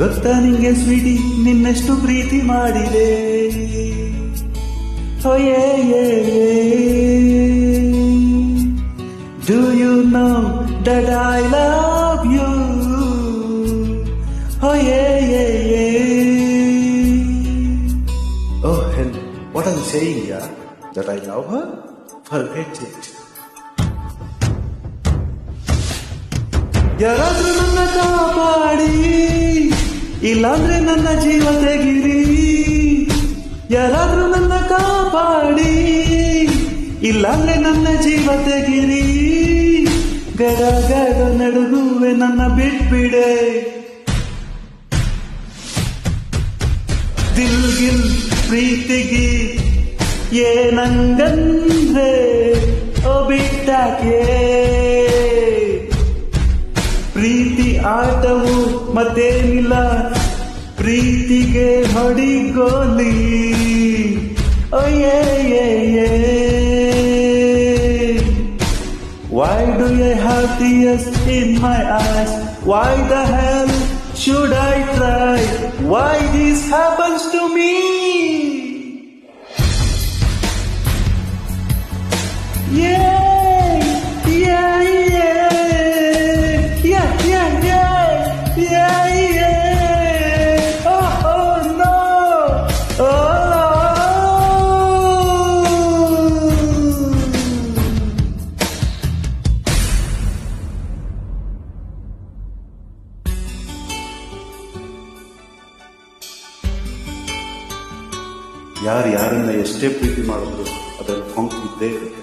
ಗೊತ್ತಾ ನಿಂಗೆ ಸ್ವೀಟಿ ನಿನ್ನೆಷ್ಟು ಪ್ರೀತಿ ಮಾಡಿದೆ. Oh yeah, yeah, yeah. Do you know that I love you? Oh yeah, yeah, yeah. Oh hell, what are you saying, yeah? That I love her? Forget it. ಯಾರಾದ್ರೂ ನನ್ನ ಕಾಪಾಡಿ, ಇಲ್ಲಾಂದ್ರೆ ನನ್ನ ಜೀವ ತೆಗಿರಿ. ಯಾರಾದ್ರೂ ನನ್ನ ಕಾಪಾಡಿ, ಇಲ್ಲಾಂದ್ರೆ ನನ್ನ ಜೀವ ತೆಗಿರಿ. ಗಡ ಗಡ ನಡುಗುವೆ ನನ್ನ ಬಿಟ್ಬಿಡೆ. ದಿಲ್ಗಿಲ್ ಪ್ರೀತಿಗಿ ಏನಂಗಂದ್ರೆ ಓ ಬಿಟ್ಟಾಕೆ. ಪ್ರೀತಿ ಆಟವು ಮತ್ತೇನಿಲ್ಲ, ಪ್ರೀತಿಗೆ ಹೊಡಿಗೋಲಿ. Oh yeah, yeah, yeah. Why do I have tears in my eyes? Why the hell should I try? Why this happens to me? Yeah. ಯಾರನ್ನ ಎಷ್ಟೇ ಪ್ರೀತಿ ಮಾಡಿದ್ರು ಅದನ್ನು ಕೊಂಕಿದ್ದೇ ಇರುತ್ತೆ.